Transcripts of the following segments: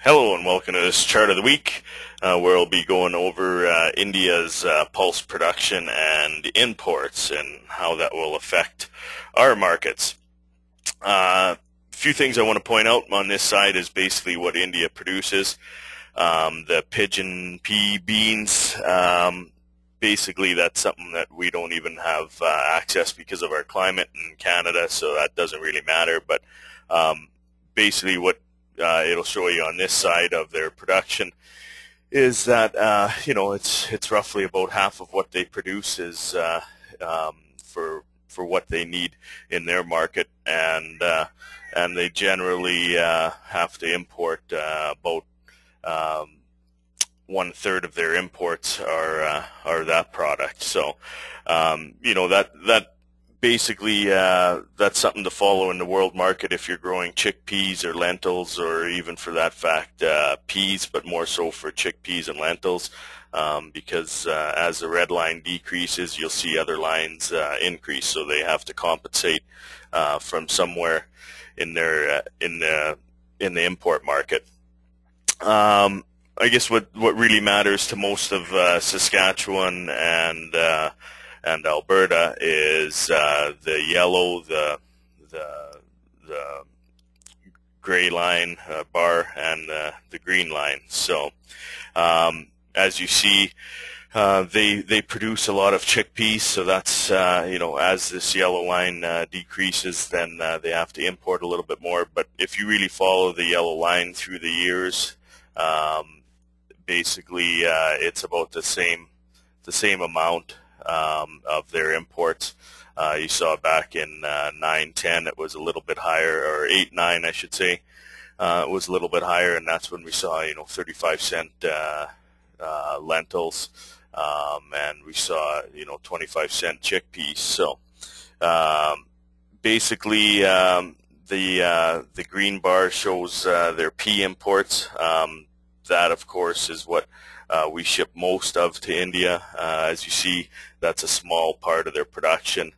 Hello and welcome to this chart of the week, where I'll be going over India's pulse production and imports and how that will affect our markets. A few things I want to point out on this side is basically what India produces. The pigeon pea beans, basically that's something that we don't even have access because of our climate in Canada, so that doesn't really matter. But basically what it'll show you on this side of their production is that it's roughly about half of what they produce is for what they need in their market, and they generally have to import about 1/3 of their imports are that product. So that basically, that's something to follow in the world market if you're growing chickpeas or lentils, or even for that fact peas, but more so for chickpeas and lentils, because as the red line decreases, you'll see other lines increase. So they have to compensate from somewhere in their in the import market. I guess what really matters to most of Saskatchewan and Alberta is the yellow, the gray line bar, and the green line. So as you see, they produce a lot of chickpeas. So that's as this yellow line decreases, then they have to import a little bit more. But if you really follow the yellow line through the years, basically it's about the same amount of their imports. You saw back in 9-10 it was a little bit higher, or 8-9 I should say. It was a little bit higher, and that's when we saw 35-cent lentils, and we saw 25-cent chickpeas. So basically the green bar shows their pea imports. That of course is what we ship most of to India. As you see, that's a small part of their production.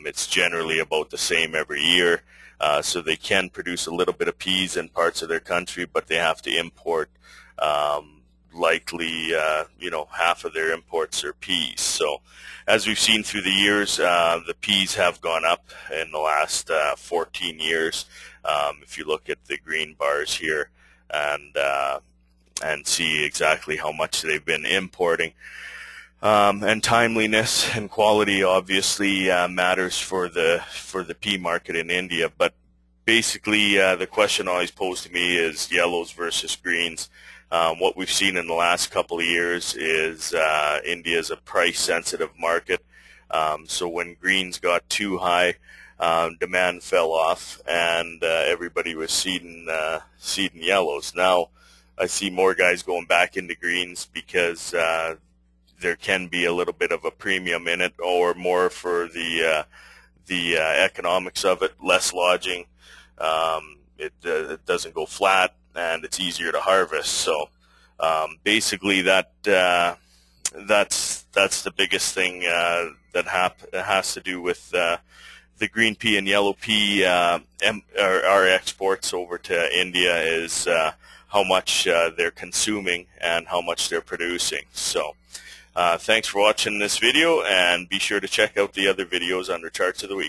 It's generally about the same every year. So they can produce a little bit of peas in parts of their country, but they have to import likely half of their imports are peas. So as we've seen through the years, the peas have gone up in the last 14 years. If you look at the green bars here and see exactly how much they've been importing. And timeliness and quality obviously matters for the pea market in India. But basically the question always posed to me is yellows versus greens. What we've seen in the last couple of years is India is a price-sensitive market. So when greens got too high, demand fell off, and everybody was seeding yellows. Now I see more guys going back into greens because there can be a little bit of a premium in it, or more for the economics of it, less lodging. It doesn't go flat, and it's easier to harvest. So basically that's the biggest thing that has to do with the green pea and yellow pea. Our exports over to India is how much they're consuming and how much they're producing. So thanks for watching this video, and be sure to check out the other videos under Charts of the Week.